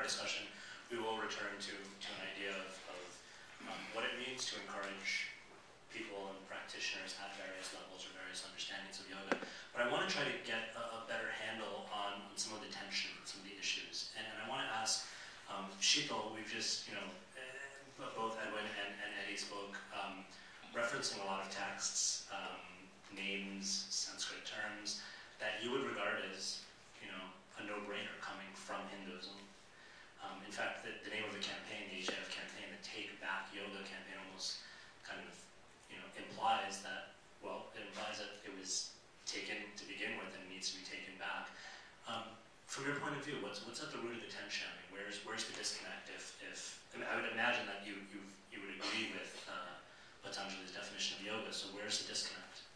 discussion, we will return to an idea of what it means to encourage people and practitioners at various levels or various understandings of yoga. But I want to try to get a better handle on some of the tension, some of the issues. And I want to ask Sheetal, we've just, both Edwin and Eddie spoke, referencing a lot of texts, names, Sanskrit terms, that you would regard as, a no-brainer coming from Hinduism. In fact, the name of the campaign, the HIF campaign, the Take Back Yoga campaign, almost kind of, implies that, it was taken to begin with and it needs to be taken back. From your point of view, what's at the root of the tension? I mean, where's the disconnect? I would imagine that you would agree with Patanjali's definition of yoga. So where's the disconnect?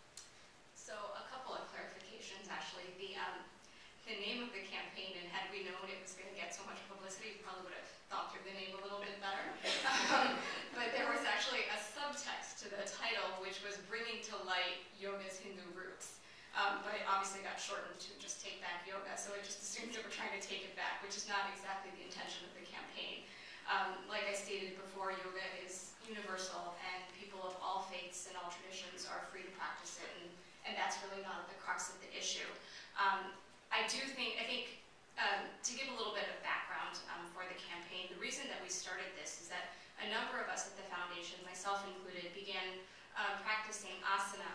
So a couple of clarifications, actually. The name of the campaign, and had we known it was going to get so much publicity, we probably would have thought through the name a little bit better. But there was actually a subtext to the title, which was bringing to light yoga's Hindu roots. But it obviously got shortened to just Take Back Yoga, so it just assumes that we're trying to take it back, which is not exactly the intention of the campaign. Like I stated before, yoga is universal, and people of all faiths and all traditions are free to practice it, and that's really not the crux of the issue. I think to give a little bit of background for the campaign, the reason that we started this is that a number of us at the foundation, myself included, began practicing asana,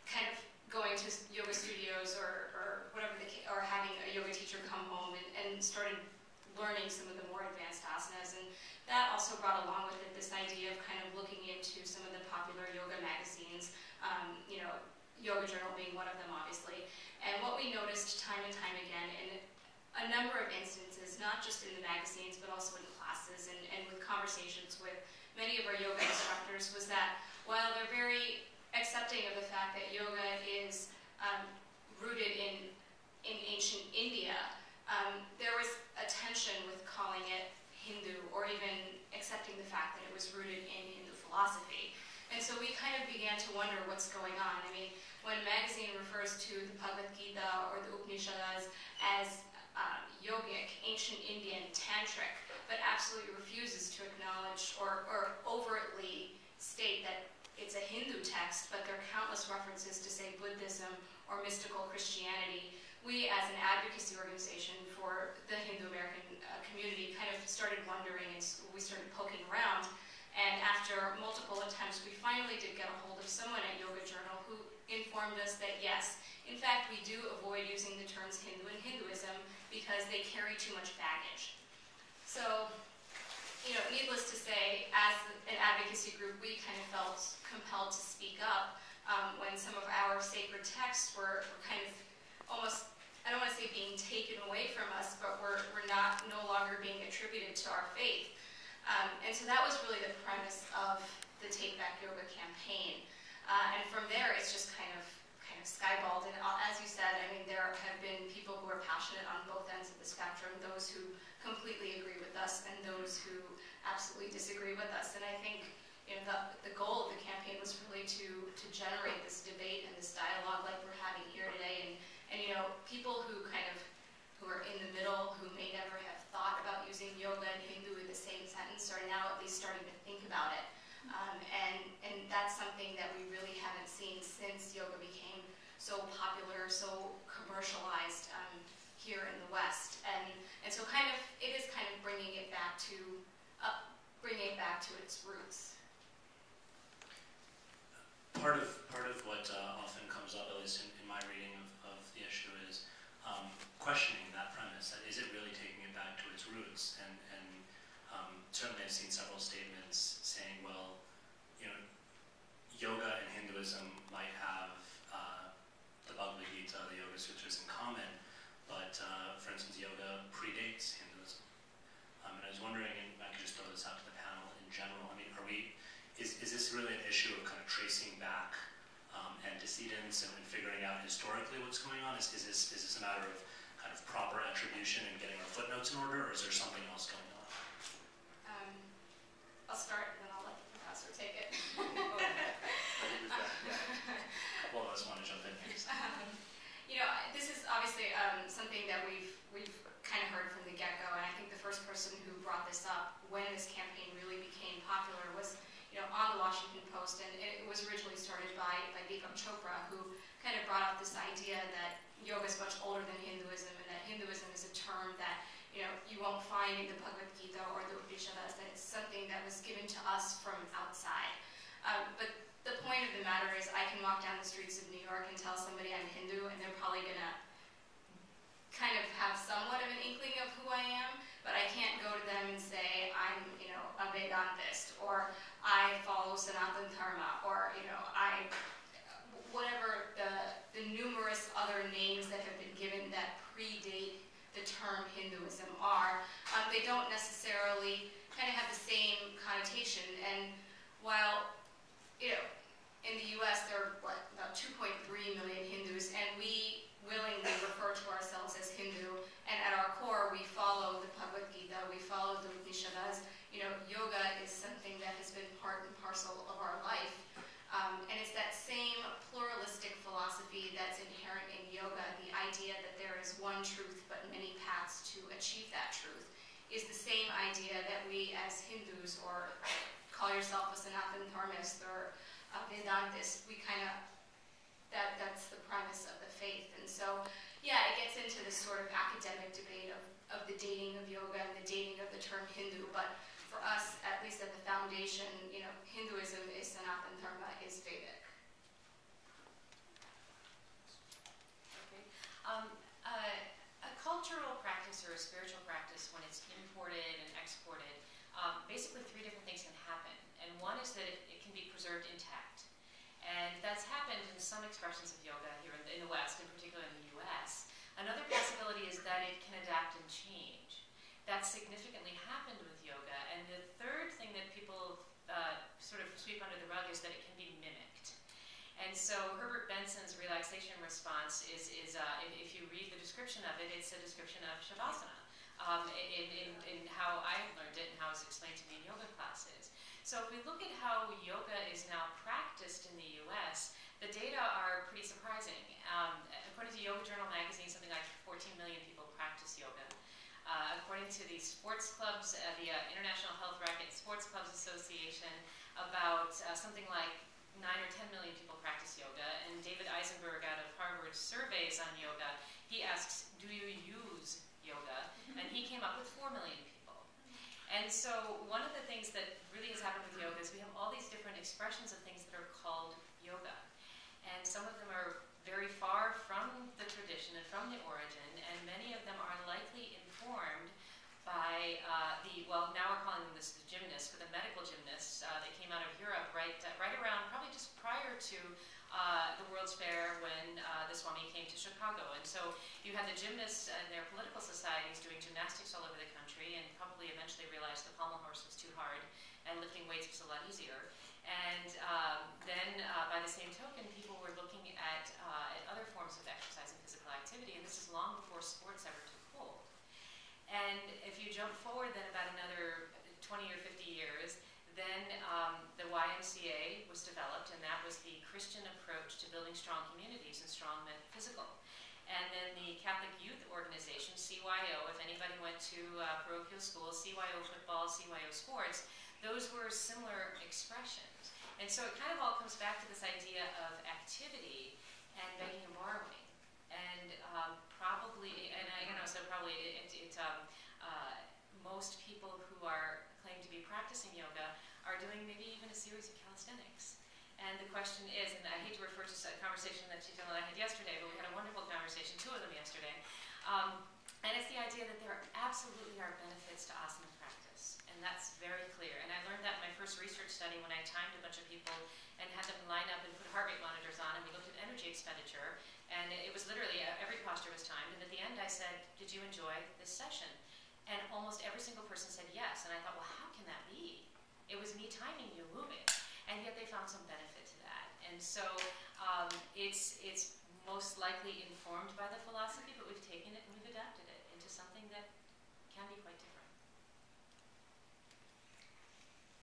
kind of going to yoga studios or whatever or having a yoga teacher come home and started learning some of the more advanced asanas. And that also brought along with it this idea of kind of looking into some of the popular yoga magazines, Yoga Journal being one of them, obviously. And what we noticed time and time again in a number of instances, not just in the magazines, but also in classes and with conversations with many of our yoga instructors, was that while they're very accepting of the fact that yoga is rooted in ancient India, there was a tension with calling it Hindu, or even accepting the fact that it was rooted in Hindu philosophy. And so we kind of began to wonder what's going on. I mean, when a magazine refers to the Bhagavad Gita or the Upanishads as yogic, ancient Indian, tantric, but absolutely refuses to acknowledge or overtly state that it's a Hindu text, but there are countless references to, say, Buddhism or mystical Christianity, we as an advocacy organization for the Hindu American community kind of started wondering, and we started poking around. And after multiple attempts, we finally did get a hold of someone at Yoga Journal who informed us that yes, in fact, we do avoid using the terms Hindu and Hinduism because they carry too much baggage. So, needless to say, as an advocacy group, we kind of felt compelled to speak up when some of our sacred texts were kind of almost, I don't want to say being taken away from us, but we're no longer being attributed to our faith. And so that was really the premise of the Take Back Yoga campaign. And from there, it's just kind of skyballed. And as you said, I mean, there have been people who are passionate on both ends of the spectrum, those who completely agree with us and those who absolutely disagree with us. And I think the goal of the campaign was really to generate this debate and this dialogue like we're having here today. And people who are in the middle, who may never have thought about using yoga and Hindu in the same sentence, are now at least starting to think about it. And that's something that we really haven't seen since yoga became so popular, so commercialized here in the West. And so it is kind of bringing it back to its roots. Part of what often comes up, at least in my reading of the issue, is questioning that premise. That is it really taking it back to its roots? And certainly I've seen several statements saying, well, yoga and Hinduism might have the Bhagavad Gita, the Yoga Sutras in common, but for instance, yoga predates Hinduism. And I was wondering, and I could just throw this out to the panel in general. I mean, is this really an issue of kind of tracing back antecedents and figuring out historically what's going on? Is this a matter of kind of proper attribution and getting our footnotes in order, or is there something else going on? I'll start, and then I'll let the professor take it. A couple of us want to jump in here. This is obviously something that we've kind of heard from the get-go, and I think find in the Bhagavad Gita or the Upanishads, that it's something that was given to us from outside. But the point of the matter is I can walk down the streets of New York and tell somebody I'm Hindu, and they're probably going to kind of have somewhat of an inkling of who I am, but I can't go to them and say I'm, a Vedantist, or I follow Sanatana Dharma, or, whatever the numerous other names that have been given that predate the term Hinduism are. They don't necessarily kind of have the same connotation, and while, in the U.S. there are, about 2.3 million Hindus, and we willingly refer to ourselves as Hindu, and at our core we follow the Bhagavad Gita, we follow the Upanishads. Yoga is something that has been part and parcel of our life, and it's that same pluralistic philosophy that's inherent in yoga, the idea that there is one truth but many paths to achieve that truth, is the same idea that we as Hindus, or call yourself a Sanatana Dharmist or a Vedantist, we kind of, that's the premise of the faith. And so, yeah, it gets into this sort of academic debate of the dating of yoga and the dating of the term Hindu, but for us, at least at the foundation, Hinduism is Sanatana Dharma, is Vedic. Okay. A cultural practice or a spiritual practice, when it's imported and exported, basically three different things can happen. And one is that it can be preserved intact. And that's happened in some expressions of yoga here in the West, in particular in the US. Another possibility is that it can adapt and change. That significantly happened with yoga. And the third thing that people sort of sweep under the rug is that it can be mimicked. And so Herbert Benson's relaxation response is if you read the description of it, it's a description of Shavasana, in how I learned it and how it's explained to me in yoga classes. So if we look at how yoga is now practiced in the US, the data are pretty surprising. According to Yoga Journal magazine, something like 14 million people practice yoga. According to the sports clubs, the International Health Racquet Sports Clubs Association, about something like 9 or 10 million people practice yoga. And David Eisenberg out of Harvard surveys on yoga. He asks, do you use yoga? And he came up with 4 million people. And so one of the things that really has happened with yoga is we have all these different expressions of things that are called yoga. And some of them are very far from the tradition and from the origin, and many of them are likely informed by well, now we're calling them the gymnasts, but the medical gymnasts that came out of Europe right around, probably just prior to the World's Fair when the Swami came to Chicago. And so you had the gymnasts and their political societies doing gymnastics all over the country, and probably eventually realized the pommel horse was too hard and lifting weights was a lot easier. And then by the same token, people were looking at other forms of exercise and physical activity, and this is long before sports ever took hold. And if you jump forward then about another 20 or 50 years, then the YMCA was developed, and that was the Christian approach to building strong communities, and strong meant physical. And then the Catholic Youth Organization, CYO, if anybody went to parochial school, CYO football, CYO sports, those were similar expressions. And so it kind of all comes back to this idea of activity and begging and borrowing. And probably, and so probably most people who are claim to be practicing yoga are doing maybe even a series of calisthenics. And the question is, and I hate to refer to a conversation that Chief and I had yesterday, but we had a wonderful conversation, 2 of them yesterday. And it's the idea that there absolutely are benefits to asana practice. And that's very clear. And I learned that in my first research study when I timed a bunch of people and had them line up and put heart rate monitors on, and we looked at energy expenditure. And it was literally, every posture was timed. And at the end I said, did you enjoy this session? And almost every single person said yes. And I thought, well, how can that be? It was me timing you moving. And yet they found some benefit to that. And so it's most likely informed by the philosophy, but we've taken it and we've adapted it into something that can be quite different.